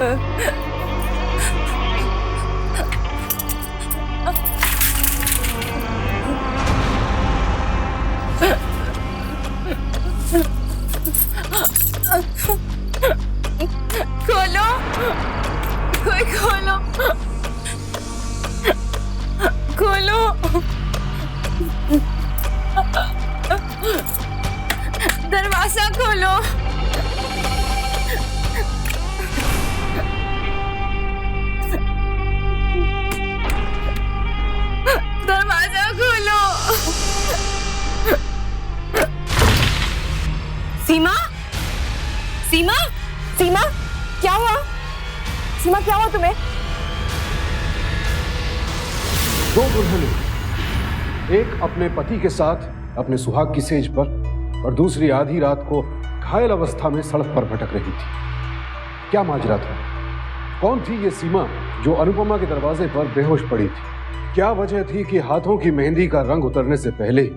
खोलो, कोई खोलो, खोलो। दरवाजा खोलो। दरवाजा खोलो। सीमा, सीमा, सीमा, क्या हुआ? सीमा, क्या हुआ तुम्हें? दो दुल्हनें, एक अपने पति के साथ अपने सुहाग की सेज पर और दूसरी आधी रात को घायल अवस्था में सड़क पर भटक रही थी। क्या माजरा था? कौन थी ये सीमा जो अनुपमा के दरवाजे पर बेहोश पड़ी थी? क्या वजह थी कि हाथों की मेहंदी का रंग उतरने से पहले ही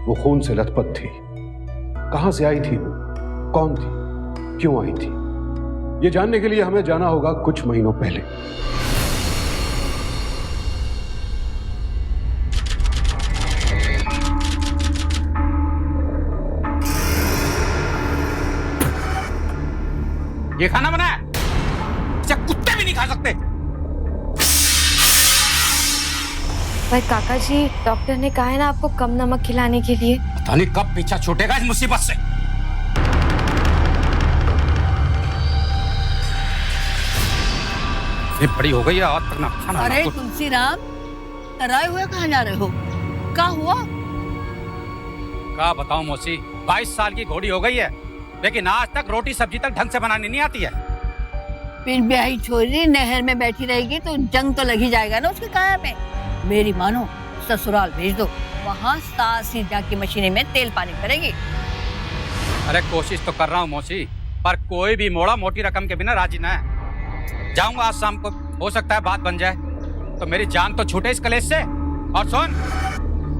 वो खून से लथपथ थी? कहां से आई थी वो? कौन थी? क्यों आई थी? ये जानने के लिए हमें जाना होगा कुछ महीनों पहले। ये खाना बना है, इसे कुत्ते भी नहीं खा सकते। पर काका जी, डॉक्टर ने कहा है ना आपको कम नमक खिलाने के लिए। पता नहीं कब पीछा छूटेगा इस मुसीबत से। ये बड़ी हो गई है आज तक ना खाना। अरे तुलसीराम, कराए हुए कहाँ जा रहे हो? क्या हुआ? क्या बताऊं मौसी, 22 साल की घोड़ी हो गई है, लेकिन आज तक रोटी सब्जी तक ढंग से बनानी नहीं आती है। फिर ब्याही छोरी नहर में बैठी रहेगी तो जंग तो लग ही जाएगा ना उसके काया में। मेरी मानो, ससुराल भेज दो, वहाँ सास ही जाके मशीने में तेल पानी करेगी। अरे कोशिश तो कर रहा हूँ मौसी, पर कोई भी मोड़ा मोटी रकम के बिना राजी ना है। जाऊंगा आज शाम को, हो सकता है बात बन जाए, तो मेरी जान तो छूटे इस कलेश से। और सुन,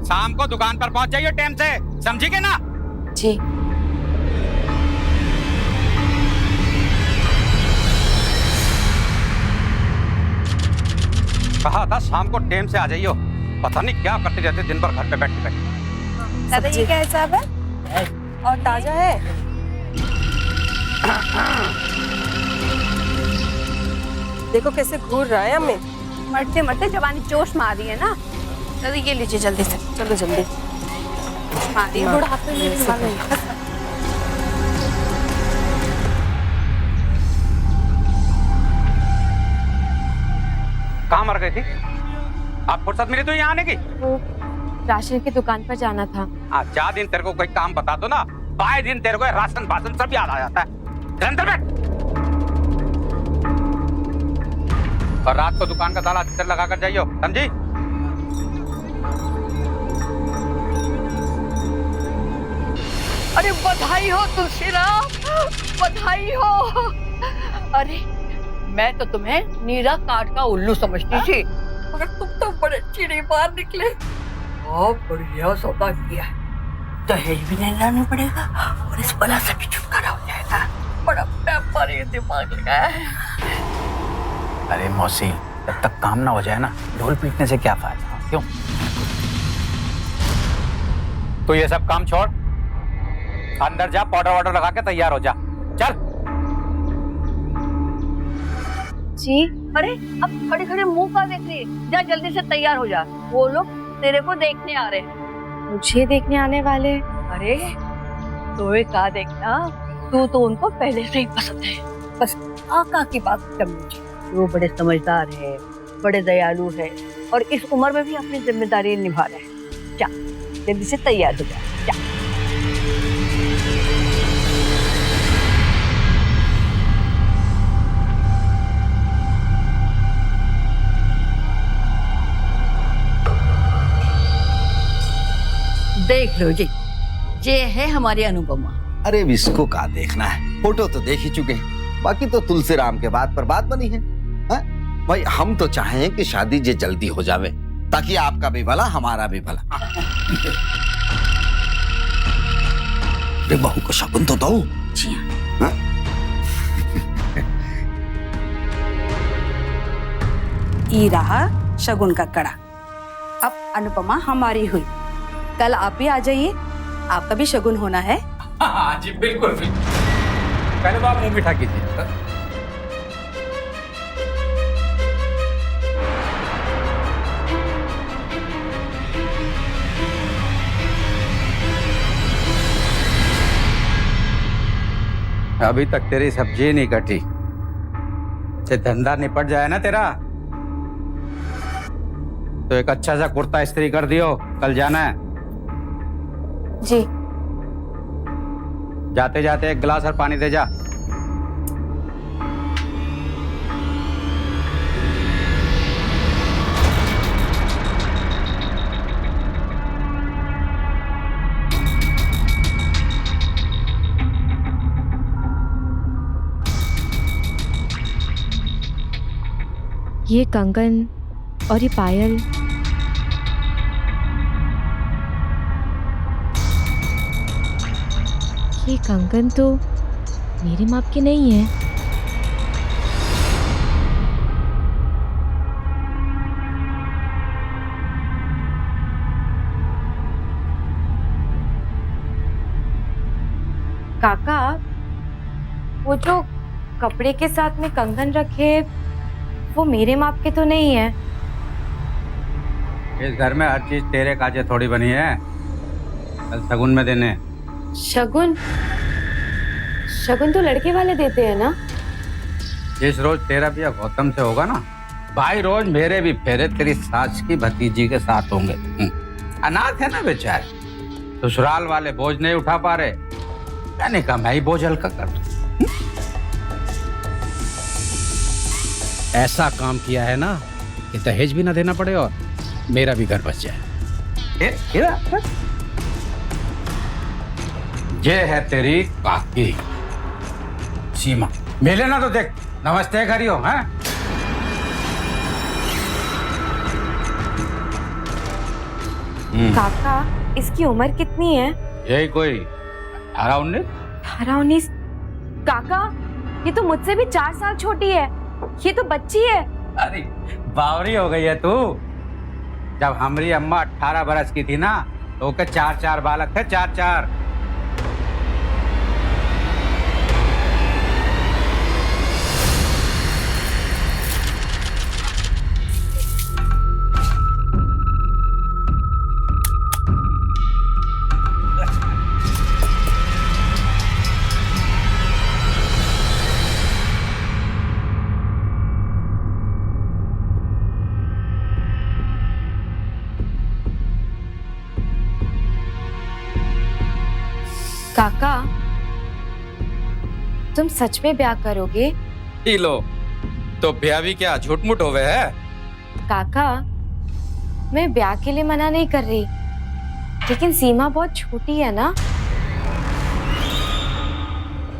शाम को दुकान पर पहुंच जाइए टाइम से, समझी के ना? जी। कहा था शाम को टाइम से आ जाइयो, पता नहीं क्या करते रहते दिन भर घर पे बैठे बैठे। दादा, ये क्या हिसाब है? और ताजा है? देखो कैसे घूर रहा है हमें। मरते मरते जवानी जोश मार रही है ना। चलो ये लीजिए जल्दी से, चलो जल्दी। मारी बुढ़ापे में। कहाँ मर गई थी? आप फुर्सत मिली तो यहाँ आने की? राशन की दुकान पर जाना था। जा दिन तेरे को कोई काम बता दो ना, बाय दिन तेरे को राशन भाषण सब याद आ जाता है। अंदर बैठ। और रात को दुकान का ताला अच्छे से लगा कर जाइयो, समझी? अरे बधाई हो तुलसीराम, बधाई हो। अरे मैं तो तुम्हें नीरा काट का उल्लू समझती थी, मगर तुम तो बड़े चिड़ी बाहर निकले। बहुत बढ़िया सौदा किया, दहेज भी नहीं लाना पड़ेगा और इस बला से भी छुटकारा हो जाएगा। बड़ा व्यापारी दिमाग लगाया है। अरे मौसी, जब तक काम ना हो जाए ना, ढोल पीटने से क्या फायदा? क्यों? तो ये सब काम छोड़, अंदर जा, पाउडर वाउडर लगा के तैयार हो जा। चल। जी। अरे अब खड़े खड़े मुंह का देख रही है, जा जल्दी से तैयार हो जा। वो लोग तेरे को देखने आ रहे हैं। मुझे देखने आने वाले? अरे तो का देखना, तू तो उनको पहले से ही पसंद है। बस आका की बात समझ, वो बड़े समझदार है, बड़े दयालु है और इस उम्र में भी अपनी जिम्मेदारी निभा रहे हैं। जा जल्दी से तैयार हो जा, जा। देख लो जी, ये है हमारी अनुपमा। अरे इसको का देखना है, फोटो तो देख ही चुके हैं, बाकी तो तुलसीराम के बात पर बात बनी है। भाई हम तो चाहें कि शादी जे जल्दी हो जावे, ताकि आपका भी भला हमारा भी भला। अरे बहू को शगुन तो दो। जी हाँ? ई रहा शगुन का कड़ा। अब अनुपमा हमारी हुई, कल आप भी आ जाइए, आपका भी शगुन होना है। हाँ जी बिल्कुल बिल्कुल। पहले तो आप मुंह मीठा कीजिए। अभी तक तेरी सब्जी नहीं कटी, से धंधा निपट जाए ना तेरा तो एक अच्छा सा कुर्ता इस्त्री कर दियो, कल जाना है। जी। जाते जाते एक गिलास और पानी दे जा। ये कंगन और ये पायल, ये कंगन तो मेरे माप के नहीं है। काका, वो जो कपड़े के साथ में कंगन रखे वो मेरे माप के तो नहीं है। इस घर में हर चीज तेरे काजे थोड़ी बनी है, कल शगुन में देने। शगुन? शगुन तो लड़के वाले देते हैं ना। जिस रोज तेरा भी गौतम से होगा ना, भाई रोज मेरे भी फेरे तेरी सास की भतीजी के साथ होंगे। अनाथ है ना बेचारे, ससुराल वाले बोझ नहीं उठा पा रहे, मैंने कहा मैं ही बोझ हल्का कर दूं। ऐसा काम किया है ना कि दहेज भी ना देना पड़े और मेरा भी घर बच जाए। ये है तेरी काकी सीमा, मिले ना तो देख नमस्ते करियो। हैं काका, इसकी उम्र कितनी है? यही कोई 18-19। 18-19? काका, ये तो मुझसे भी 4 साल छोटी है, ये तो बच्ची है। अरे बावरी हो गई है तू। जब हमारी अम्मा 18 बरस की थी ना तो के 4-4 बालक थे, 4-4। काका, तुम सच में ब्याह करोगे? ही लो, तो ब्याह भी क्या झूठ मूठ हो गए है? काका, मैं ब्याह के लिए मना नहीं कर रही, लेकिन सीमा बहुत छोटी है ना।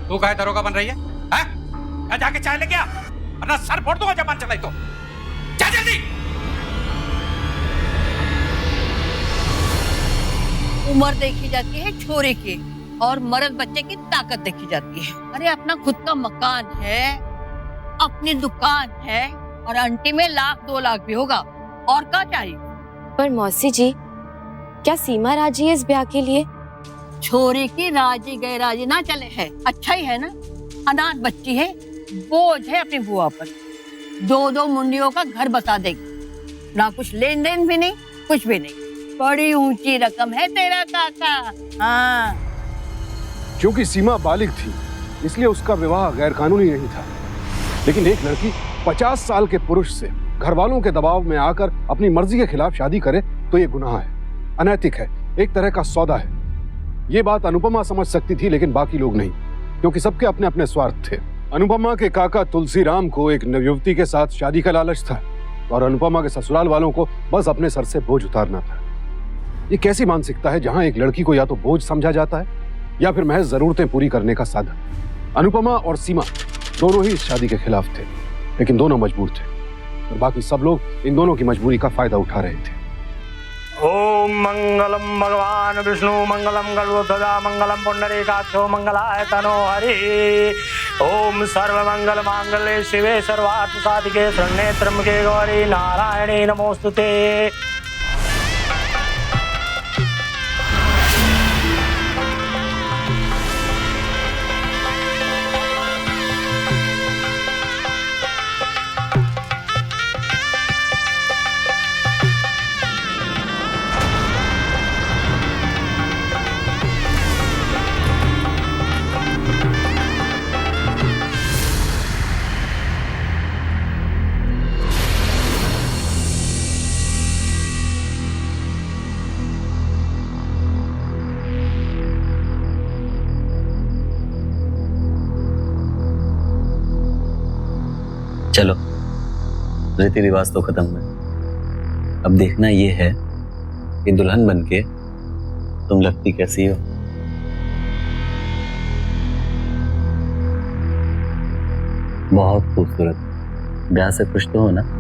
तू काहे दरोगा बन रही है? हैं? जाके चाय लेके आ, वरना सर फोड़ दूंगा जबान चलाई तो। जा जल्दी। उम्र देखी जाती है छोरे की और मर्द बच्चे की ताकत देखी जाती है। अरे अपना खुद का मकान है, अपनी दुकान है और आंटी में 1-2 लाख भी होगा, और क्या चाहिए? पर मौसी जी, क्या सीमा राजी है इस ब्याह के लिए? छोरी की राजी गए राजी ना चले है, अच्छा ही है ना। अनाथ बच्ची है, बोझ है अपनी बुआ पर, 2-2 मुंडियों का घर बसा देगी, ना कुछ लेन देन भी नहीं, कुछ भी नहीं। बड़ी ऊंची रकम है तेरा काका। हाँ, क्योंकि सीमा बालिग थी इसलिए उसका विवाह गैर कानूनी नहीं था, लेकिन एक लड़की 50 साल के पुरुष से घर वालों के दबाव में आकर अपनी मर्जी के खिलाफ शादी करे तो ये गुनाह है, अनैतिक है, एक तरह का सौदा है। ये बात अनुपमा समझ सकती थी, लेकिन बाकी लोग नहीं, क्योंकि सबके अपने अपने स्वार्थ थे। अनुपमा के काका तुलसीराम को एक नवयुवती के साथ शादी का लालच था और अनुपमा के ससुराल वालों को बस अपने सर से बोझ उतारना था। ये कैसी मानसिकता है जहां एक लड़की को या तो बोझ समझा जाता है या फिर महज जरूरतें पूरी करने का साधन। अनुपमा और सीमा दोनों ही इस शादी के खिलाफ थे, लेकिन दोनों मजबूर थे और बाकी सब लोग इन दोनों की मजबूरी का फायदा उठा रहे थे। ओम मंगलम भगवान विष्णु मंगलम गरुड़ध्वजा मंगलम पुंडरीकाक्षो मंगलाय तनो हरि। ओम सर्वमंगल मांगल्ये शिवे सर्वार्थ साधिके शरण्ये त्र्यंबके गौरी नारायणे नमोस्तुते। चलो, रीति रिवाज तो खत्म हुए। अब देखना ये है कि दुल्हन बनके तुम लगती कैसी हो। बहुत खूबसूरत। ब्याह से खुश तो हो ना?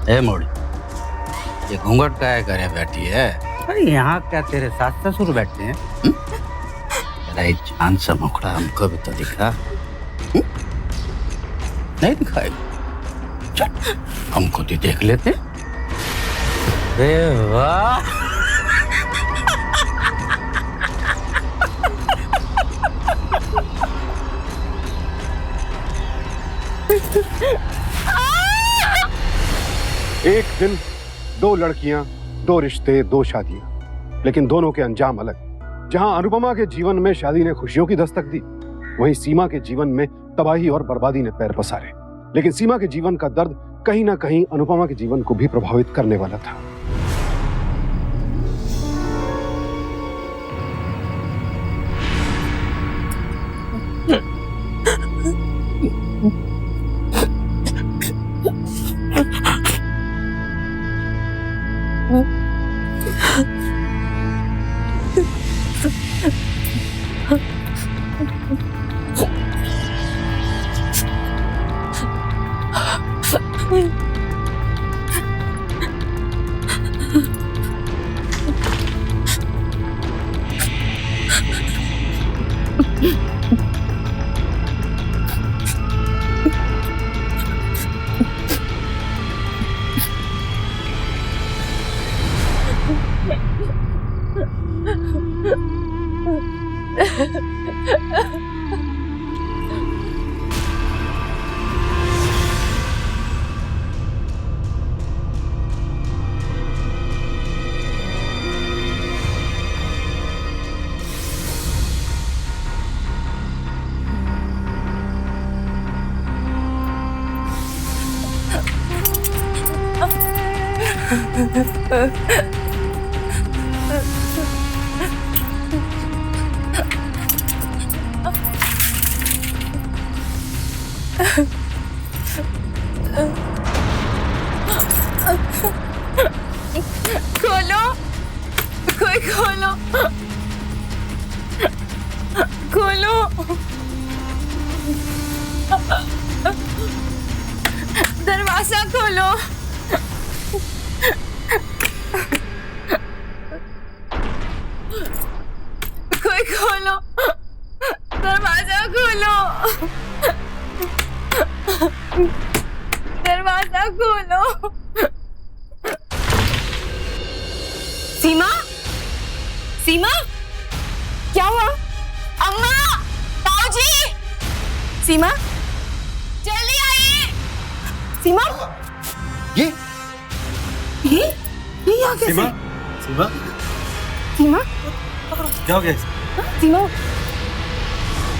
ए मोड़ी, ये घूंघट काहे करे बैठी है? अरे यहाँ क्या तेरे सास ससुर बैठे हैं? तेरा एक जान सा मुखड़ा हमको भी तो दिखा। नहीं दिखाएगा? चल, हम खुद ही देख लेते। अरे वाह, एक दिन दो लड़कियां, दो रिश्ते, दो शादियां, लेकिन दोनों के अंजाम अलग। जहां अनुपमा के जीवन में शादी ने खुशियों की दस्तक दी, वहीं सीमा के जीवन में तबाही और बर्बादी ने पैर पसारे। लेकिन सीमा के जीवन का दर्द कहीं ना कहीं अनुपमा के जीवन को भी प्रभावित करने वाला था। खोलो, कोई खोलो, खोलो, दरवाजा खोलो, कोई खोलो, दरवाजा खोलो, दरवाजा खोलो। सीमा, सीमा, क्या हुआ? अम्मा, ताऊजी, सीमा, जल्दी आइए। सीमा, ये आ कैसे? सीमा, सीमा, सीमा, क्या हो गया? सीमा,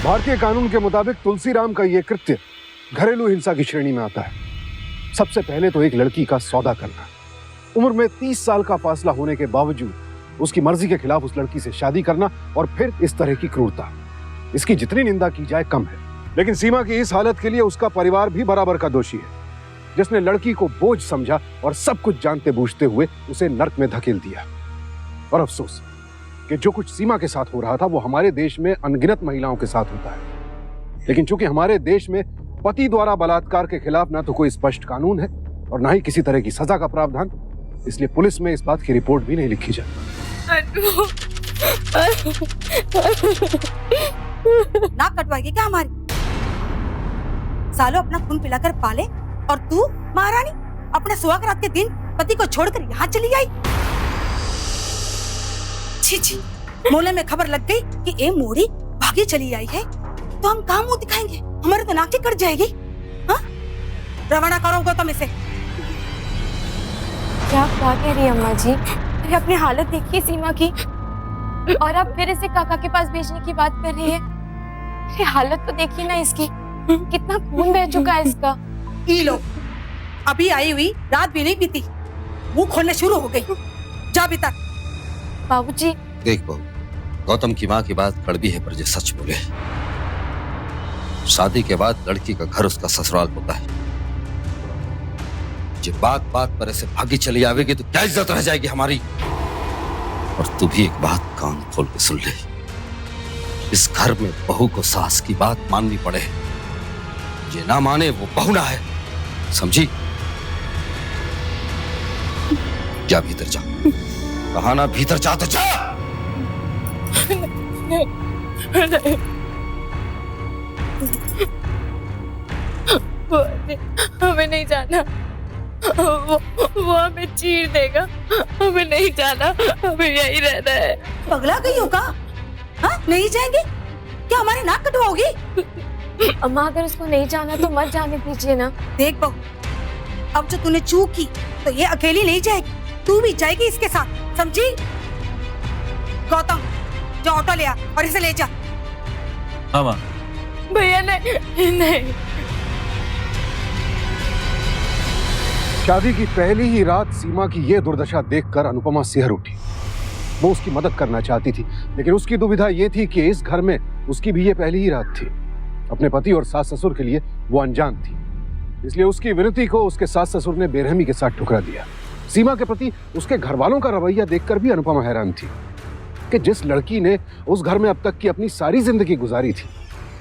भारतीय कानून के मुताबिक तुलसीराम का यह कृत्य घरेलू हिंसा की श्रेणी में आता है। सबसे पहले तो एक लड़की का सौदा करना, उम्र में 30 साल का फासला होने के बावजूद उसकी मर्जी के खिलाफ उस लड़की से शादी करना, और फिर इस तरह की क्रूरता। इसकी जितनी निंदा की जाए कम है। लेकिन सीमा की इस हालत के लिए उसका परिवार भी बराबर का दोषी है, जिसने लड़की को बोझ समझा और सब कुछ जानते बूझते हुए उसे नर्क में धकेल दिया। और अफसोस, कि जो कुछ सीमा के साथ हो रहा था वो हमारे देश में अनगिनत महिलाओं के साथ होता है, लेकिन चूंकि हमारे देश में पति द्वारा बलात्कार के खिलाफ ना तो कोई स्पष्ट कानून है और ना ही किसी तरह की सजा का प्रावधान, इसलिए पुलिस में इस बात की रिपोर्ट भी नहीं लिखी जाती। नाक कटवाएगी क्या हमारी? सालों अपना खून पिलाकर पाले और तू महारानी अपने सुहाग रात के दिन पति को छोड़कर यहाँ चली आई। छी छी, मोले में खबर लग गई कि ए मोड़ी भागी चली आई है तो हम कहाँ मुंह दिखाएंगे? हमारे तो नाक ही कट जाएगी। हाँ, रवाना करो गौतम इसे। क्या कह रही है अम्मा जी? अरे अपनी हालत देखिए सीमा की, और अब फिर इसे काका के पास भेजने की बात कर रही है। अरे हालत तो देखिए ना इसकी, कितना खून बह चुका है इसका। ई लो, अभी आई हुई रात भी नहीं बीती, मुंह खोलने शुरू हो गई। जा भीतर। बाबूजी। देख बहू, गौतम की माँ की बात कड़वी है पर जो सच बोले, शादी के बाद लड़की का घर उसका ससुराल होता है। जब बात बात पर ऐसे भागी चली आवेगी तो क्या इज्जत रह जाएगी हमारी। और तू भी एक बात कान खोल के सुन ले, इस घर में बहू को सास की बात माननी पड़े, ये ना माने वो बहू ना है, समझी? जा भीतर जा। कहा ना भीतर जा तो जा। हमें नहीं जाना, वो हमें चीर देगा। हमें नहीं जाना, हमें यही रहना है। पगला गई होगा? हाँ, नहीं जाएंगे क्या? हमारे नाक कटवाओगी? अम्मा अगर उसको नहीं जाना तो मत जाने दीजिए ना। देख बहू, अब जो तूने चूक की तो ये अकेली नहीं जाएगी, तू भी जाएगी इसके साथ, समझी? गौतम, जो ऑटो ले आ और इसे ले जा। हाँ माँ। भैया नहीं। शादी की पहली ही रात सीमा की यह दुर्दशा देखकर अनुपमा सिहर उठी। वो उसकी मदद करना चाहती थी, लेकिन उसकी दुविधा ये थी कि इस घर में उसकी भी ये पहली ही रात थी। अपने पति और सास ससुर के लिए वो अनजान थी, इसलिए उसकी विनती को उसके सास ससुर ने बेरहमी के साथ ठुकरा दिया। सीमा के प्रति उसके घर वालों का रवैया देखकर भी अनुपमा हैरान थी कि जिस लड़की ने उस घर में अब तक की अपनी सारी जिंदगी गुजारी थी,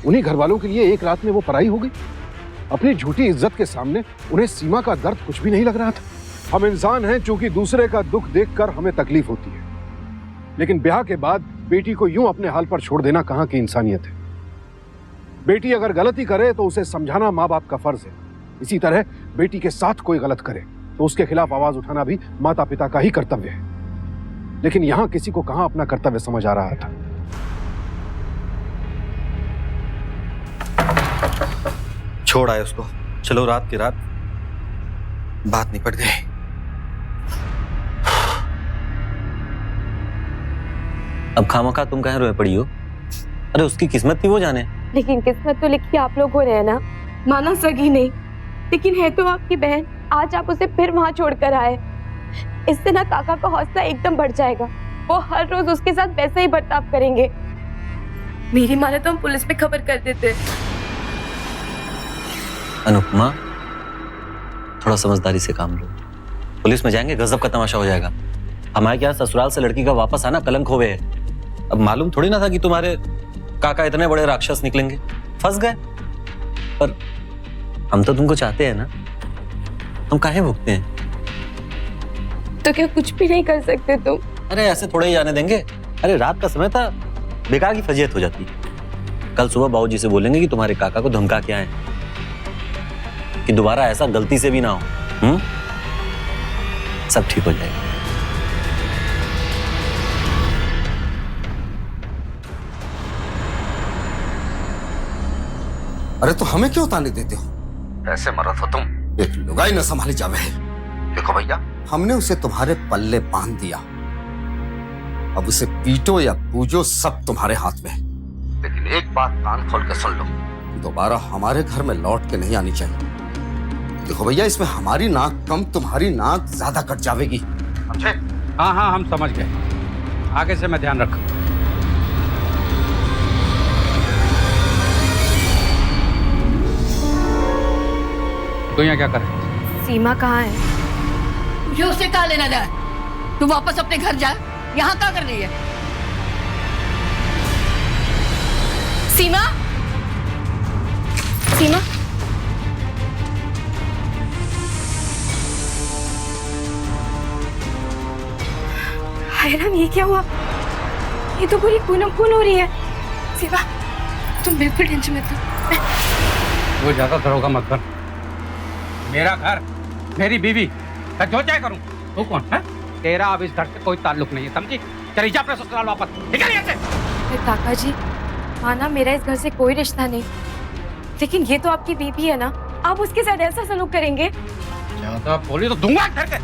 उन्हीं घर वालों के लिए एक रात में वो पराई हो गई। अपनी झूठी इज्जत के सामने उन्हें सीमा का दर्द कुछ भी नहीं लग रहा था। हम इंसान हैं, चूंकि दूसरे का दुख देखकर हमें तकलीफ होती है, लेकिन ब्याह के बाद बेटी को यूं अपने हाल पर छोड़ देना कहां की इंसानियत है। बेटी अगर गलती करे तो उसे समझाना माँ बाप का फर्ज है। इसी तरह बेटी के साथ कोई गलत करे तो उसके खिलाफ आवाज उठाना भी माता पिता का ही कर्तव्य है। लेकिन यहां किसी को कहां अपना कर्तव्य समझ आ रहा था। छोड़ आए उसको, चलो रात की रात बात निपट गई। अब खामखा तुम कहीं रोए पड़ी हो? अरे उसकी किस्मत थी, वो जाने। लेकिन किस्मत तो लिखी आप लोग हो रहे हैं ना, माना सगी नहीं, लेकिन है तो आपकी बहन। आज आप उसे फिर वहां छोड़कर आए, इससे ना काका का हौसला एकदम बढ़ जाएगा। वो हर रोज उसके साथ वैसे ही बर्ताव करेंगे। मेरी माने तो हम पुलिस में खबर कर देते। अनुपमा, थोड़ा समझदारी से काम लो। पुलिस में जाएंगे गजब का तमाशा हो जाएगा। हमारे क्या ससुराल से लड़की का वापस आना कलंक होवे है। अब मालूम थोड़ी ना था कि तुम्हारे काका इतने बड़े राक्षस निकलेंगे। फंस गए। पर हम तो तुमको चाहते हैं ना, हम काहे भुगते हैं? तो क्या कुछ भी नहीं कर सकते तुम? अरे ऐसे थोड़े ही जाने देंगे। अरे रात का समय था, बेकार की फजीयत हो जाती। कल सुबह बाबूजी से बोलेंगे कि तुम्हारे काका को धमका के आए, कि दोबारा ऐसा गलती से भी ना हो। सब ठीक हो जाएगा। अरे तो हमें क्यों ताने देते हो? ऐसे मरत हो तुम, एक लुगाई न संभाली जावे है। देखो भैया, हमने उसे तुम्हारे पल्ले बांध दिया, अब उसे पीटो या पूजो सब तुम्हारे हाथ में है। लेकिन एक बात कान खोल के सुन लो, दोबारा हमारे घर में लौट के नहीं आनी चाहिए। देखो भैया, इसमें हमारी नाक कम, तुम्हारी नाक ज्यादा कट जाएगी, समझे? हाँ हाँ, हम समझ गए। आगे से मैं ध्यान रखूं। तो यहाँ क्या कर रहे हैं? सीमा कहाँ है? मुझे उससे कहाँ लेना जाए? तू वापस अपने घर जा। यहाँ क्या कर रही है? सीमा, सीमा, हाय राम, ये क्या हुआ? ये तो पूरी खून हो रही है। सीमा, तुम बिल्कुल टेंशन मत लो। वो ज्यादा दरोगा मत बन। मेरा घर, मेरी बीवी, मैं जो चाहे करूं। तू कौन है? तेरा अब इस घर से कोई ताल्लुक नहीं है, समझी? चली जा अपने ससुराल वापस, निकल यहाँ से। काका जी, माना मेरा इस घर से कोई रिश्ता नहीं, लेकिन ये तो आपकी बीबी है ना, आप उसके साथ ऐसा सलूक करेंगे? ज्यादा बोली तो दूंगा घर के।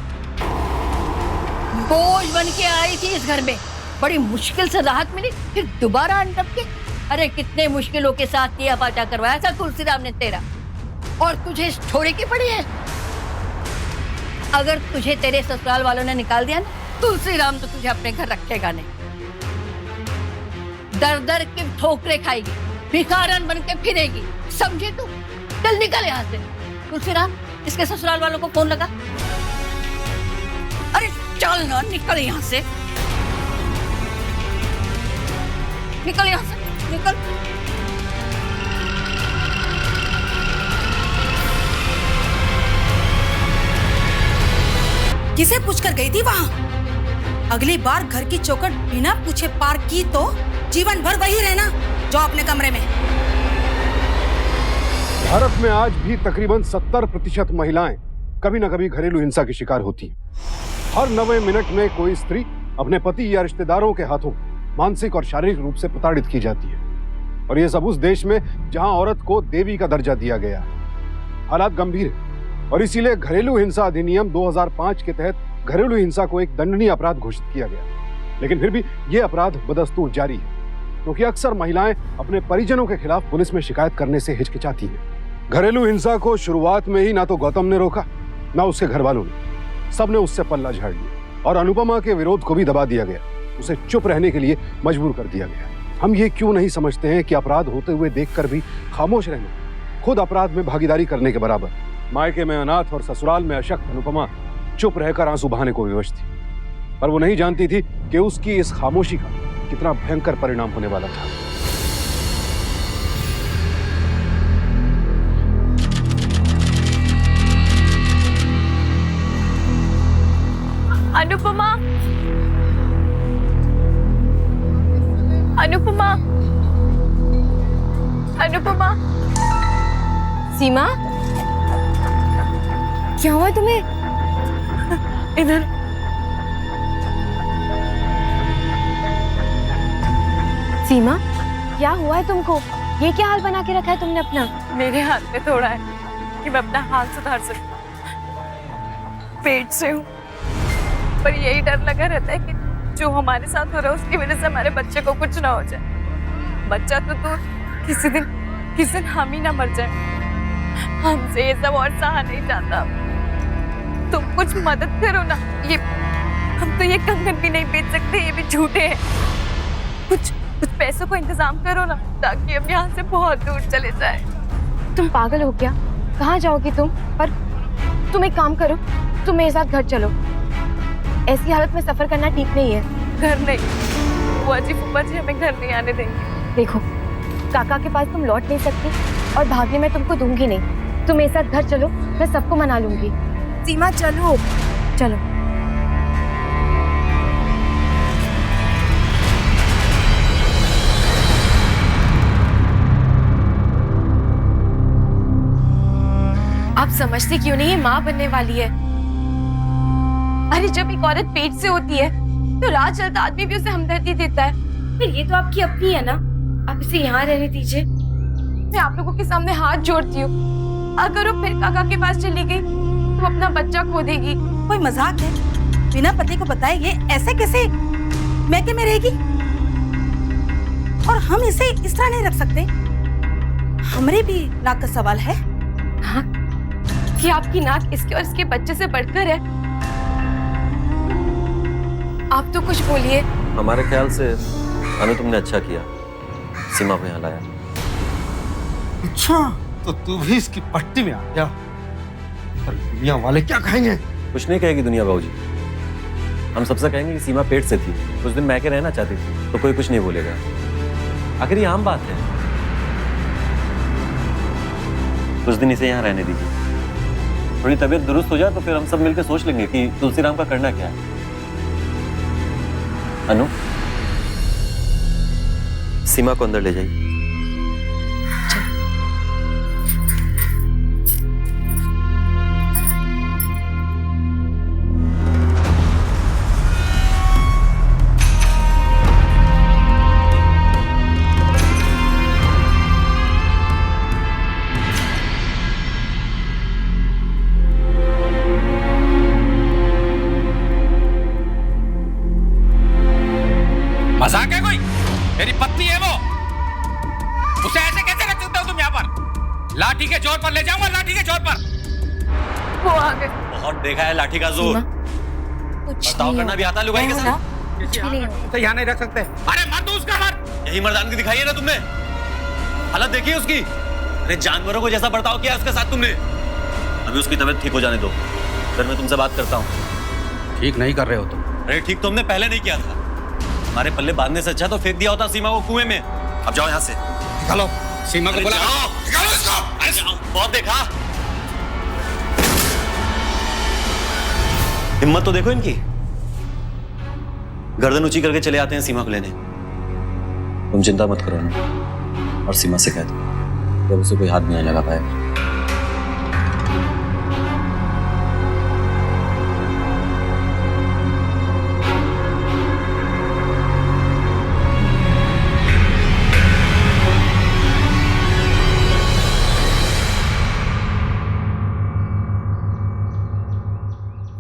बोझ बन के आई थी इस घर में, बड़ी मुश्किल से राहत मिली, फिर दोबारा अनटप के। अरे कितने मुश्किलों के साथ किया पाचा करवाया था तुलसीराम ने तेरा, और तुझे छोड़े की पड़ी है। अगर तुझे तेरे ससुराल वालों ने निकाल दिया ना, तुलसीराम तो तुझे अपने घर रखेगा नहीं। दर दर की ठोकरे खाएगी, भिखारन बन के फिरेगी, समझे तू? चल निकल यहाँ से। तुलसीराम, इसके ससुराल वालों को फोन लगा। अरे चल ना, निकल यहाँ से, निकल यहाँ से, निकल। किसे पूछकर गई थी वहाँ? अगली बार घर की चौखट बिना पूछे पार की तो जीवन भर वही रहना जो अपने कमरे में। भारत में आज भी तकरीबन 70% महिलाएं कभी न कभी घरेलू हिंसा की शिकार होती हैं। हर 90 मिनट में कोई स्त्री अपने पति या रिश्तेदारों के हाथों मानसिक और शारीरिक रूप से प्रताड़ित की जाती है, और यह सब उस देश में जहां औरत को देवी का दर्जा दिया गया। हालात गंभीर है, और इसीलिए घरेलू हिंसा अधिनियम 2005 के तहत घरेलू हिंसा को एक दंडनीय अपराध घोषित किया गया। लेकिन फिर भी यह अपराध बदस्तूर जारी है, क्योंकि अक्सर महिलाएं अपने परिजनों के खिलाफ पुलिस में शिकायत करने से हिचकिचाती हैं। घरेलू हिंसा को शुरुआत में ही ना तो गौतम ने रोका, ना उसके घर वालों ने। सबने उससे पल्ला झाड़ लिया, और अनुपमा के विरोध को भी दबा दिया गया। उसे चुप रहने के लिए मजबूर कर दिया गया। हम ये क्यों नहीं समझते हैं कि अपराध होते हुए देखकर भी खामोश रहना खुद अपराध में भागीदारी करने के बराबर। मायके में अनाथ और ससुराल में अशक्त अनुपमा चुप रहकर आंसू बहाने को विवश थी, पर वो नहीं जानती थी कि उसकी इस खामोशी का कितना भयंकर परिणाम होने वाला था। अनुपमा, अनुपमा, अनुपमा। सीमा, क्या हुआ तुम्हें? इधर। सीमा, क्या हुआ है तुमको? ये क्या हाल बना के रखा है तुमने अपना? मेरे हाथ में थोड़ा है कि मैं अपना हाल सुधार सकूं। पेट से हूँ, पर यही डर लगा रहता है कि जो हमारे साथ हो रहा है उसकी वजह से हमारे बच्चे को कुछ ना हो जाए। बच्चा तो दूर, किसी दिन हम ही ना मर जाए। हमसे ये सब और सहा नहीं जाता। तुम कुछ मदद करो ना। ये हम तो ये कंगन भी नहीं बेच सकते, ये भी झूठे हैं। कुछ पैसों को इंतजाम करो ना, ताकि हम यहाँ से बहुत दूर चले जाए। तुम पागल हो क्या? कहाँ जाओगी तुम? पर तुम एक काम करो, तुम मेरे साथ घर चलो। ऐसी हालत में सफर करना ठीक नहीं है। घर नहीं, बुआ जी फूफा जी हमें घर नहीं आने देंगे। देखो, काका के पास तुम लौट नहीं सकती, और भागने में तुमको दूंगी नहीं। तुम मेरे साथ घर चलो, मैं सबको मना लूंगी। सीमा चलो। चलो। आप समझती क्यों नहीं है? माँ बनने वाली है। अरे जब एक औरत पेट से होती है तो राह चलता आदमी भी उसे हमदर्दी देता है। फिर ये तो आपकी अपनी है ना, आप इसे यहाँ रहने दीजिए। मैं आप लोगों के सामने हाथ जोड़ती हूँ, अगर वो फिर काका के पास चली गई तो अपना बच्चा खो देगी। कोई मजाक है? बिना पति को बताए ये ऐसे कैसे मैके में रहेगी? और हम इसे इस तरह नहीं रख सकते। हमारे भी नाक का सवाल है। हाँ, कि आपकी नाक इसके और इसके बच्चे से बढ़कर है। आप तो कुछ बोलिए। हमारे ख्याल से अनु तुमने अच्छा किया, सीमा को यहाँ लाया। अच्छा, तो तू भी इसकी पट्टी में आ गया। पर दुनिया वाले क्या कहेंगे? कुछ नहीं कहेगी दुनिया बाबूजी। हम सबसे कहेंगे कि सीमा पेट से थी, कुछ दिन मैके रहना चाहती थी, तो कोई कुछ नहीं बोलेगा। आखिर ये आम बात है। कुछ दिन इसे यहाँ रहने दीजिए। थोड़ी तबीयत दुरुस्त हो जाए तो फिर हम सब मिलकर सोच लेंगे कि तुलसीराम का करना क्या है। अनु, सीमा को अंदर ले जाइए। मजाक है कोई? मेरी पत्नी है वो, उसे ऐसे कैसे रख सकते हो तुम यहाँ पर? लाठी के जोर पर ले जाऊंगा, लाठी के जोर पर। वो आ गए। बहुत देखा है लाठी का जोर। बर्ताव करना भी आता है लुगाई के साथ। तो यहाँ नहीं रख सकते। अरे मत दो उसका मत। यही मर्दानगी दिखाई है ना तुमने? हालत देखी है उसकी? अरे जानवरों को जैसा बर्ताव किया उसके साथ तुमने। अभी उसकी तबीयत ठीक हो जाने दो, फिर मैं तुमसे बात करता हूँ। ठीक नहीं कर रहे हो तुम। अरे ठीक तो हमने पहले नहीं किया था। हमारे पल्ले बांधने से अच्छा तो फेंक दिया होता सीमा को कुएं में। अब जाओ यहाँ से, निकालो सीमा को, बुलाओ, निकालो इसको। अरे जाओ, बहुत देखा। हिम्मत तो देखो इनकी, गर्दन ऊंची करके चले आते हैं सीमा को लेने। तुम चिंता मत करो ना, और सीमा से कह दो जब उसे कोई हाथ नहीं लगा पाएगा।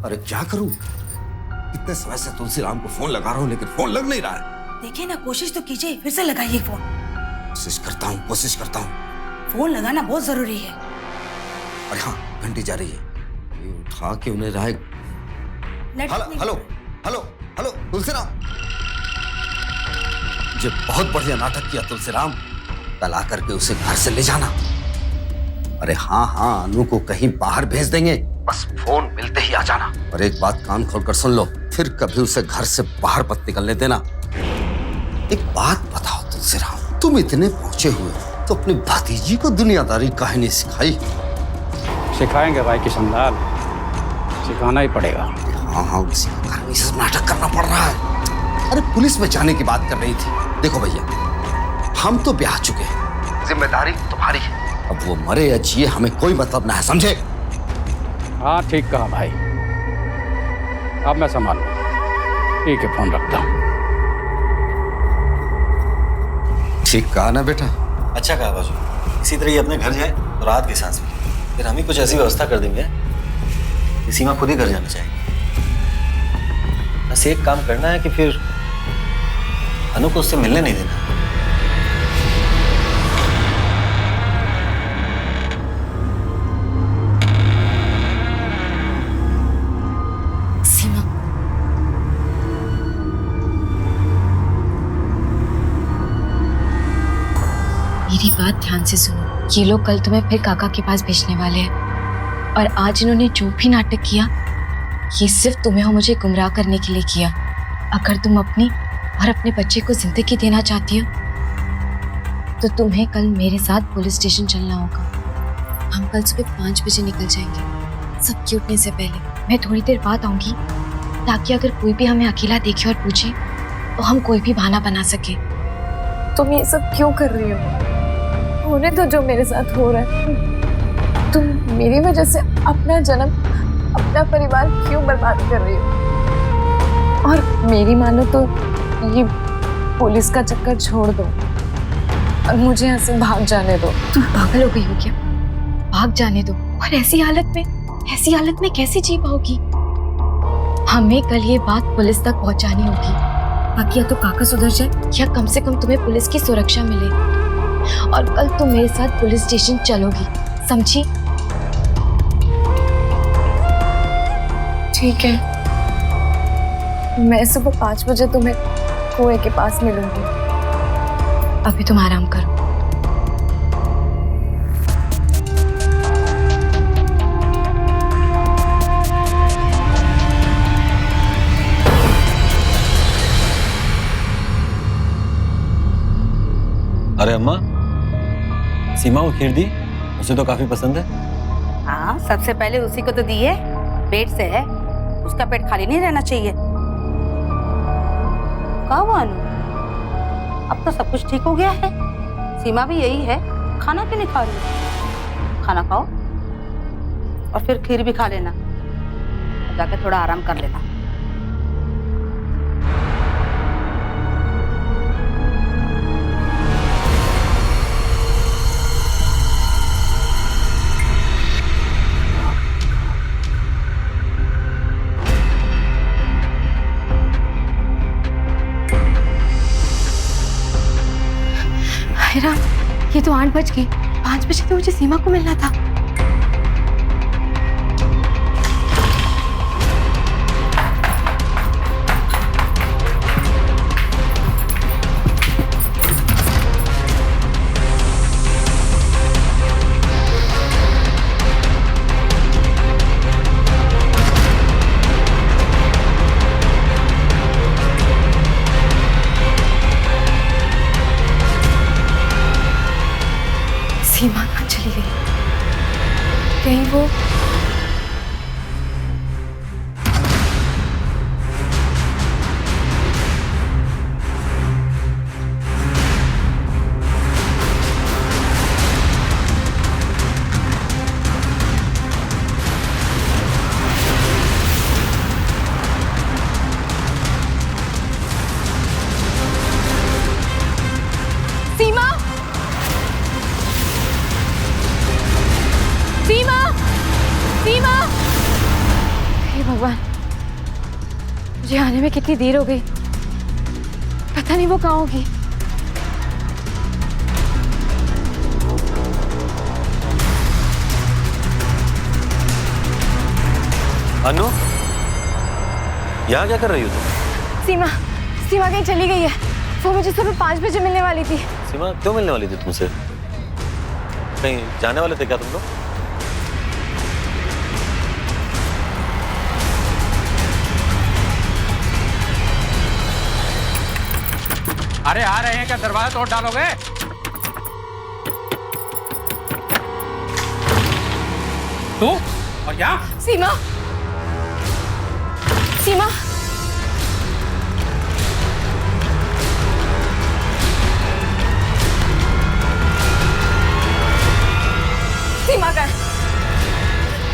अरे क्या करूं? इतने समय से तुलसीराम को फोन लगा रहा हूं लेकिन फोन लग नहीं रहा है। देखिए ना, कोशिश तो कीजिए, फिर से लगाइए फोन। कोशिश करता हूं। फोन लगाना बहुत जरूरी है। अरे हाँ, घंटी जा रही है, ये उठा के उन्हें रहा। हेलो हेलो हेलो तुलसीराम, ये बहुत बढ़िया नाटक किया तुलसीराम। कल आकर के उसे घर से ले जाना। अरे हाँ, अनु को कहीं बाहर भेज देंगे, बस फोन मिलते ही आ जाना। और एक बात कान खोलकर सुन लो, फिर कभी उसे घर से बाहर मत निकलने देना। एक बात बताओ तुलसीराम, तुम इतने पहुंचे हुए तो अपनी भतीजी को दुनियादारी काहे नहीं सिखाई? सिखाएंगे भाई किशनलाल, सिखाना ही पड़ेगा। हाँ, उसी कारण में सब नाटक करना पड़ रहा है। अरे पुलिस में जाने की बात कर रही थी। देखो भैया, हम तो ब्याह चुके हैं, जिम्मेदारी तुम्हारी है। अब वो मरे या जिए हमें कोई मतलब ना है, समझे? हाँ ठीक कहा भाई, अब मैं संभालू। ठीक है, फोन रखता हूँ। ठीक कहा ना बेटा? अच्छा कहा बाजू, इसी तरह ये अपने घर जाए तो रात की सांस मिले। फिर हम ही कुछ ऐसी व्यवस्था कर देंगे कि सीमा खुद ही घर जाना चाहेगी। बस एक काम करना है कि फिर अनु को उससे मिलने नहीं देना। सीमा, मेरी बात ध्यान से सुनो। ये लोग कल तुम्हें फिर काका के पास भेजने वाले हैं, और आज इन्होंने जो भी नाटक किया, ये सिर्फ तुम्हें और मुझे गुमराह करने के लिए किया। अगर तुम अपनी और अपने बच्चे को जिंदगी देना चाहती हो तो तुम्हें कल मेरे साथ पुलिस स्टेशन चलना होगा। हम कल सुबह 5 बजे निकल जाएंगे, सबके उठने से पहले। मैं थोड़ी देर बाद आऊंगी ताकि अगर कोई भी हमें अकेला देखे और पूछे तो हम कोई भी बहाना बना सके। तुम ये सब क्यों कर रही हो? होने तो जो मेरे साथ हो रहा है। तुम मेरी वजह से अपना जन्म, अपना परिवार क्यों बर्बाद कर रही हो? और मेरी मानो तो ये पुलिस का चक्कर छोड़ दो और मुझे यहाँ से भाग जाने दो। तुम पागल हो गई हो क्या? भाग जाने दो? और ऐसी हालत में कैसे जी पाओगी? हमें कल ये बात पुलिस तक पहुंचानी होगी, ताकि या तो काका सुधर जाए या कम से कम तुम्हें पुलिस की सुरक्षा मिले। और कल तुम मेरे साथ पुलिस स्टेशन चलोगी, समझी? ठीक है, मैं सुबह 5 बजे तुम्हें कुएं के पास मिलूंगी। अभी तुम आराम करो। अरे अम्मा, सीमा को खीर दी? उसे तो काफी पसंद है। हाँ, सबसे पहले उसी को तो दिए। पेट से है, उसका पेट खाली नहीं रहना चाहिए। क्या हुआ अनु? अब तो सब कुछ ठीक हो गया है। सीमा भी यही है, खाना क्यों नहीं खा रही? खाना खाओ और फिर खीर भी खा लेना, जाके थोड़ा आराम कर लेना। राम, ये तो 8 बज गए। 5 बजे तो मुझे सीमा को मिलना था। सीमा कहाँ चली गई? कहीं वो सीमा सीमा सीमा, हे भगवान, मुझे आने में कितनी देर हो गई। पता नहीं वो कहाँ होगी। अनु, यहाँ क्या कर रही हो तुम? सीमा सीमा कहीं चली गई है। वो मुझे सुबह 5 बजे मिलने वाली थी। सीमा क्यों मिलने वाली थी तुमसे? कहीं जाने वाले थे क्या तुम लोग? अरे आ रहे हैं क्या? दरवाजा तोड़ डालोगे? तू और यहाँ? सीमा सीमा सीमा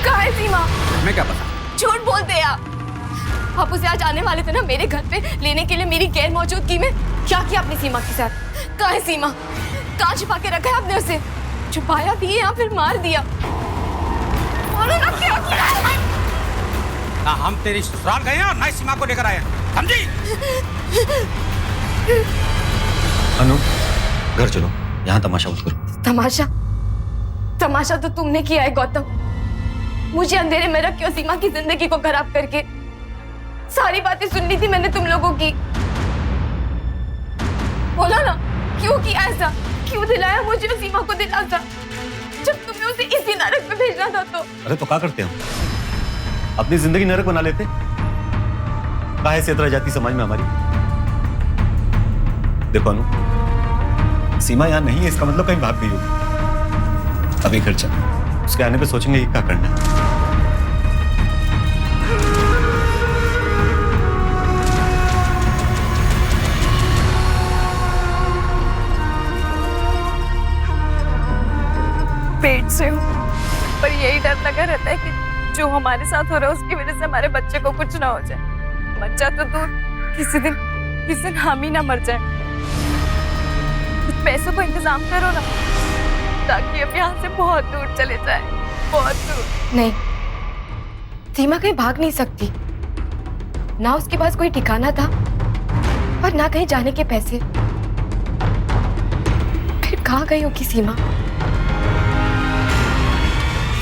कहाँ है सीमा? मैं क्या पता? झूठ बोलते आप उसे आज आने वाले थे ना मेरे घर पे लेने के लिए। मेरी गैर मौजूदगी में क्या किया आपने सीमा के साथ? कहाँ है सीमा? कहाँ छुपा के रखा है आपने उसे? छुपाया भी या फिर मार दिया? बोलो ना, क्या किया है? ना हम तेरी ससुराल गए हैं और ना सीमा को लेकर आए हैं, समझी? अनु, घर चलो, यहाँ तमाशा मत करो। तमाशा? तमाशा तो तुमने किया है गौतम। मुझे अंधेरे में रख के सीमा की जिंदगी को खराब करके। सारी बातें सुननी थी मैंने तुम लोगों की। बोलो ना, क्यों किया ऐसा? क्यों दिलाया मुझे सीमा को दिलासा जब तुम्हें उसे इसी नरक में भेजना था? तो अरे तो क्या करते हम? अपनी जिंदगी नरक बना लेते? काहे से इतना जाती समाज में हमारी? देखो अनु, सीमा यहाँ नहीं है इसका मतलब कहीं भाग गई होगी। अभी घर चल, उसके आने पे सोचेंगे क्या करना है। पेट से हूँ, पर यही डर लगा रहता है कि जो हमारे साथ हो रहा है उसकी वजह से हमारे बच्चे को कुछ ना हो जाए। बच्चा तो दूर, किसी दिन हम ही ना मर जाए। कुछ पैसों को इंतजाम करो ना, ताकि अब यहाँ से बहुत दूर चले जाए, बहुत दूर। नहीं, सीमा कहीं भाग नहीं सकती। ना उसके पास कोई ठिकाना था और ना कहीं जाने के पैसे। फिर कहाँ गई होगी सीमा?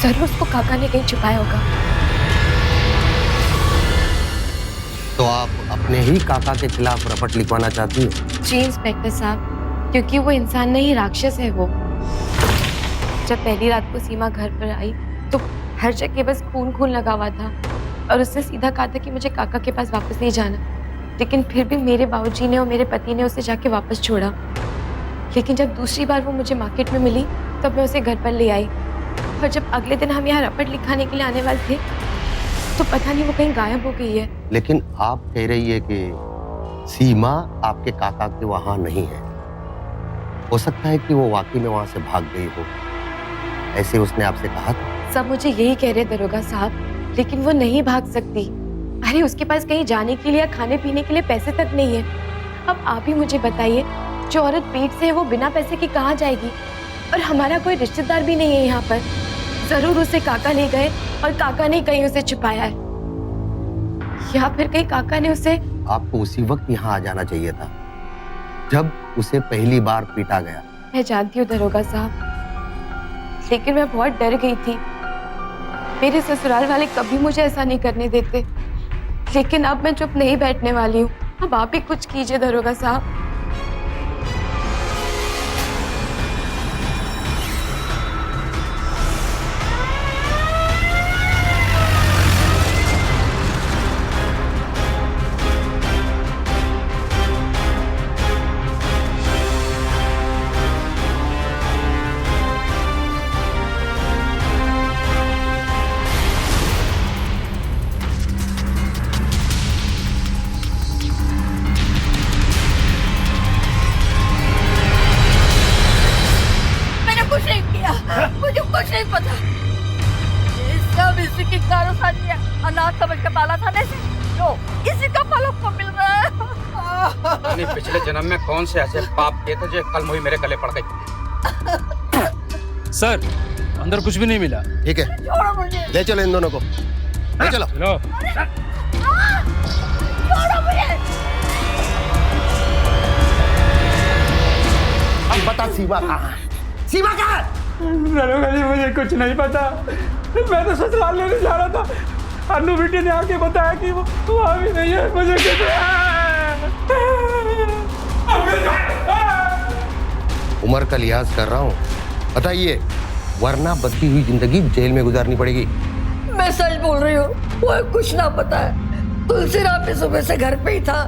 जरूर उसको काका ने कहीं छुपाया होगा। तो आप अपने ही काका के खिलाफ रपट लिखवाना चाहती हो? जी इंस्पेक्टर साहब, क्योंकि वो इंसान नहीं राक्षस है। वो जब पहली रात को सीमा घर पर आई तो हर जगह बस खून खून लगा हुआ था और उसने सीधा कहा था कि मुझे काका के पास वापस नहीं जाना। लेकिन फिर भी मेरे बाबूजी ने और मेरे पति ने उसे जाके वापस छोड़ा। लेकिन जब दूसरी बार वो मुझे मार्केट में मिली तब मैं उसे घर पर ले आई और जब अगले दिन हम यहाँ रपट लिखाने के लिए आने वाले थे तो पता नहीं वो कहीं गायब हो गई है। लेकिन आप कह रही है कि सीमा आपके काका के वहां नहीं है। हो सकता है कि वो वाकई में वहां से भाग गई हो, ऐसे उसने आपसे कहा था। सब मुझे यही कह रहे दरोगा साहब, लेकिन वो नहीं भाग सकती। अरे उसके पास कहीं जाने के लिए या खाने पीने के लिए पैसे तक नहीं है। अब आप ही मुझे बताइए, जो औरत पेट से है वो बिना पैसे के कहाँ जाएगी? और हमारा कोई रिश्तेदार भी नहीं है यहाँ पर। जरूर उसे काका ले गए और काका ने कहीं उसे छुपाया है, या फिर कहीं काका ने उसे। आपको उसी वक्त यहाँ आ जाना चाहिए था जब उसे पहली बार पीटा गया। मैं जानती हूँ दरोगा साहब, लेकिन मैं बहुत डर गई थी। मेरे ससुराल वाले कभी मुझे ऐसा नहीं करने देते, लेकिन अब मैं चुप नहीं बैठने वाली हूँ। अब आप ही कुछ कीजिए दरोगा साहब। मुझे कुछ नहीं पता। ये सब इसी की कारस्तानी है। अनाथ समझ के पाला था इसे, लो इसी का फल को मिल रहा है। पिछले जन्म में कौन से ऐसे पाप किए थे जो कल मुही मेरे गले पड़ गई? सर, अंदर कुछ भी नहीं मिला। ठीक है, छोड़ो मुझे। ले चलो इन दोनों को, ले चलो। चलो। छोड़ो मुझे। अब बता सीमा कहाँ? सीमा कहाँ? दरोगा जी मुझे कुछ नहीं पता। मैं तो ससुराल लेने जा रहा था। अन्नू बेटी ने आके बताया कि वो वहाँ भी नहीं है। मुझे उम्र का लिहाज कर रहा हूँ, बताइए, वरना बची हुई जिंदगी जेल में गुजारनी पड़ेगी। मैं सच बोल रही हूँ, वो कुछ ना पता है। तुलसीराम भी सुबह से घर पे ही था।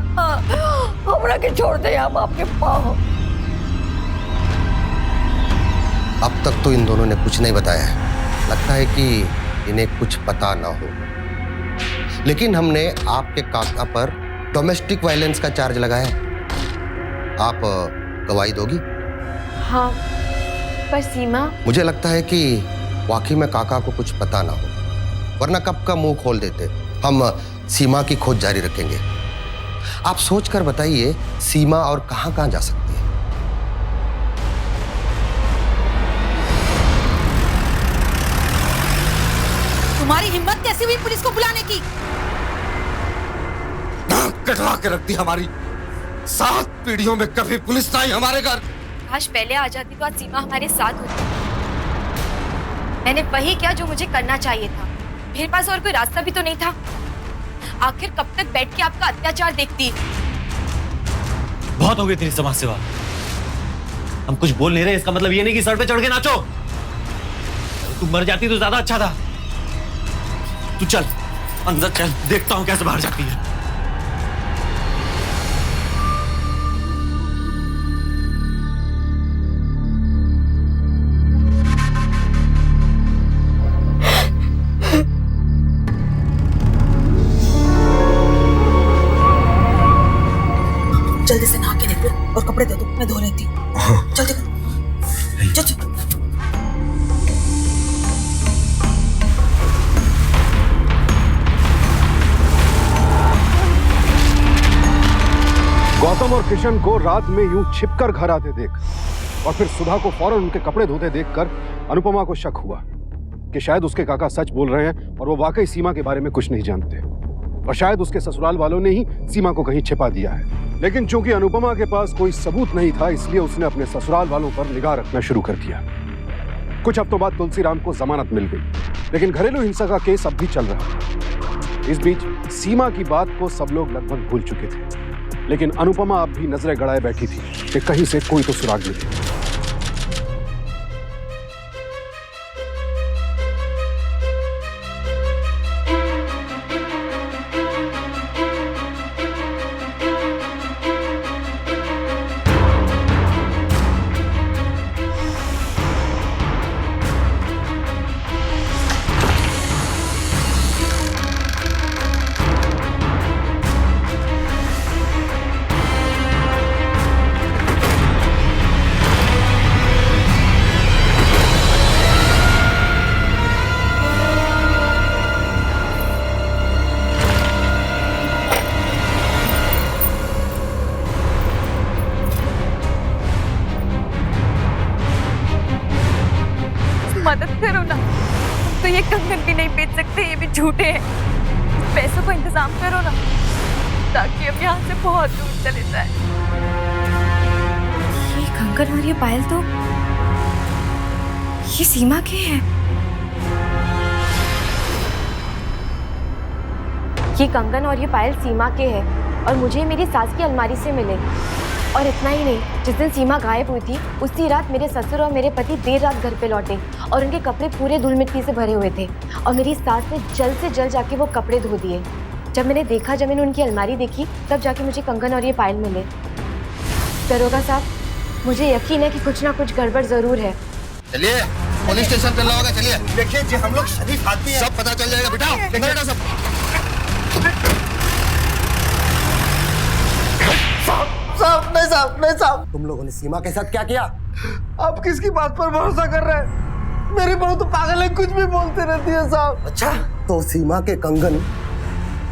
हमरा के छोड़ दे, हम आपके पाँव। अब तक तो इन दोनों ने कुछ नहीं बताया है। लगता है कि इन्हें कुछ पता ना हो। लेकिन हमने आपके काका पर डोमेस्टिक वायलेंस का चार्ज लगाया। आप गवाही दोगी? हाँ, पर सीमा। मुझे लगता है कि वाकई में काका को कुछ पता ना हो, वरना कब का मुंह खोल देते। हम सीमा की खोज जारी रखेंगे। आप सोचकर बताइए, सीमा और कहां-कहां जा सकती है? तुम्हारी हिम्मत कैसी हुई पुलिस को बुलाने की? नाक कटवा के रख दी हमारी। 7 पीढ़ियों में कभी पुलिस ना आई हमारे घर। काश पहले आ जाती तो आज सीमा हमारे साथ होती। मैंने वही किया जो मुझे करना चाहिए था। मेरे पास और कोई रास्ता भी तो नहीं था। आखिर कब तक बैठ के आपका अत्याचार देखती? बहुत हो गई तेरी समाज सेवा। हम कुछ बोल नहीं रहे, इसका मतलब ये नहीं कि सर पे चढ़ के नाचो। तू मर जाती तो ज्यादा अच्छा था। तू चल अंदर चल, देखता हूं कैसे बाहर जाती है। जल्दी से नहा के निकलो और कपड़े दे दो, मैं धो लेती हूँ। जल्दी करो। चल चल। गौतम और किशन को रात में यूं छिपकर घर आते देख और फिर सुधा को फौरन उनके कपड़े धोते देखकर अनुपमा को शक हुआ कि शायद उसके काका सच बोल रहे हैं और वो वाकई सीमा के बारे में कुछ नहीं जानते, और शायद उसके ससुराल वालों ने ही सीमा को कहीं छिपा दिया है। लेकिन चूंकि अनुपमा के पास कोई सबूत नहीं था, इसलिए उसने अपने ससुराल वालों पर निगाह रखना शुरू कर दिया। कुछ हफ्तों बाद तुलसीराम को जमानत मिल गई, लेकिन घरेलू हिंसा का केस अब भी चल रहा था। इस बीच सीमा की बात को सब लोग लगभग भूल चुके थे, लेकिन अनुपमा अब भी नजरें गड़ाए बैठी थी कि कहीं से कोई तो सुराग मिले। कंगन भी नहीं बेच सकते, ये भी झूठे हैं। पैसों को इंतजाम करो ना, ताकि अब यहाँ से बहुत दूर चले जाए। ये कंगन और ये पायल तो ये सीमा के हैं। ये कंगन और ये पायल सीमा के हैं और मुझे मेरी सास की अलमारी से मिले। और इतना ही नहीं, जिस दिन सीमा गायब हुई थी उसी रात मेरे ससुर और मेरे पति देर रात घर पे लौटे और उनके कपड़े पूरे धूल मिट्टी से भरे हुए थे और मेरी सास ने जल्द से जल्द जाके वो कपड़े धो दिए। जब मैंने उनकी अलमारी देखी तब जाके मुझे कंगन और ये पायल मिले। दरोगा साहब, मुझे यकीन है कि कुछ ना कुछ गड़बड़ जरूर है। चलिए पुलिस स्टेशन पे लाओगे। चलिए देखिए जी, हम लोग शरीफ आदमी हैं, सब पता चल जाएगा बेटा। बेटा सब नहीं साहब, तुम लोगों ने सीमा के साथ क्या किया? आप किसकी बात पर भरोसा कर रहे हैं? मेरी बहू तो पागल है, कुछ भी बोलती रहती है साहब। अच्छा, तो सीमा के कंगन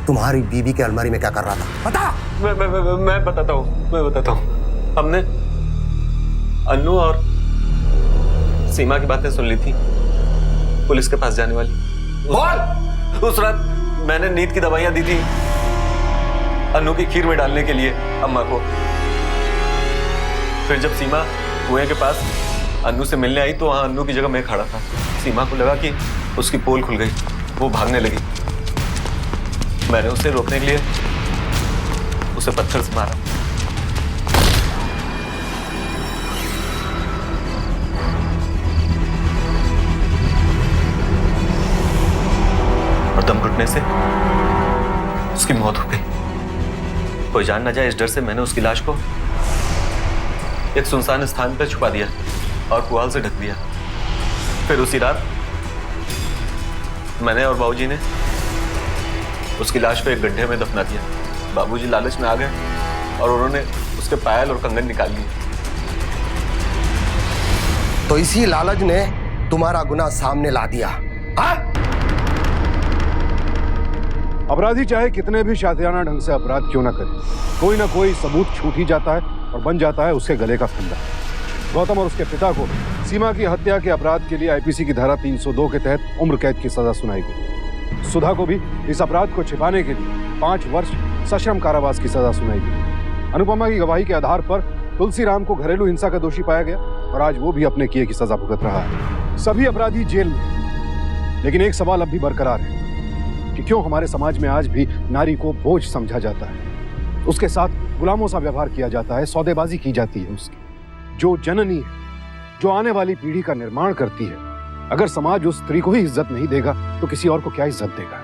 तुम्हारी बीवी के अलमारी में क्या कर रहा था? बता। मैं बताता हूँ। हमने अन्नू और सीमा की बातें सुन ली थी पुलिस के पास जाने वाली। उस रात मैंने नींद की दवाइयां दी थी अन्नू की खीर में डालने के लिए अम्मा को। फिर जब सीमा कुएं के पास अन्नू से मिलने आई तो वहां अन्नू की जगह मैं खड़ा था। सीमा को लगा कि उसकी पोल खुल गई, वो भागने लगी। मैंने उसे रोकने के लिए उसे पत्थर से मारा। और दम घुटने से उसकी मौत हो गई। कोई जान ना जाए इस डर से मैंने उसकी लाश को एक सुनसान स्थान पर छुपा दिया और पुआल से ढक दिया। फिर उसी रात मैंने और बाबूजी ने उसकी लाश को एक गड्ढे में दफना दिया। बाबूजी लालच में आ गए और उन्होंने उसके पायल और कंगन निकाल लिए। तो इसी लालच ने तुम्हारा गुनाह सामने ला दिया। हाँ? अपराधी चाहे कितने भी शातियाना ढंग से अपराध क्यों ना करे, कोई ना कोई सबूत छूट ही जाता है और बन जाता है उसके गले का फंदा। गौतम और उसके पिता को सीमा की हत्या के अपराध के लिए आईपीसी की धारा 302 के तहत उम्र कैद की सजा सुनाई गई। सुधा को भी इस अपराध को छिपाने के लिए 5 वर्ष सश्रम कारावास की सजा सुनाई गई। अनुपमा की गवाही के आधार पर तुलसीराम को घरेलू हिंसा का दोषी पाया गया और आज वो भी अपने किए की सजा भुगत रहा है। सभी अपराधी जेल में। लेकिन एक सवाल अब भी बरकरार है कि क्यों हमारे समाज में आज भी नारी को बोझ समझा जाता है, उसके साथ गुलामों सा व्यवहार किया जाता है, सौदेबाजी की जाती है उसकी। जो जननी है, जो आने वाली पीढ़ी का निर्माण करती है, अगर समाज उस स्त्री को ही इज्जत नहीं देगा तो किसी और को क्या इज्जत देगा?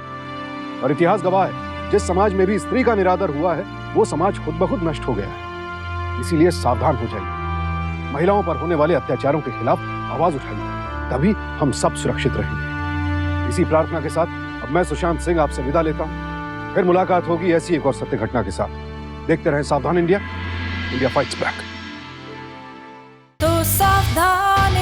और इतिहास गवाह है, जिस समाज में भी स्त्री का निरादर हुआ है वो समाज खुद ब खुद नष्ट हो गया है। इसीलिए सावधान हो जाइए, महिलाओं पर होने वाले अत्याचारों के खिलाफ आवाज उठाइए, तभी हम सब सुरक्षित रहेंगे। इसी प्रार्थना के साथ अब मैं सुशांत सिंह आपसे विदा लेता हूं। फिर मुलाकात होगी ऐसी एक और सत्य घटना के साथ। देखते रहें सावधान इंडिया, इंडिया फाइट्स बैक। तो सावधान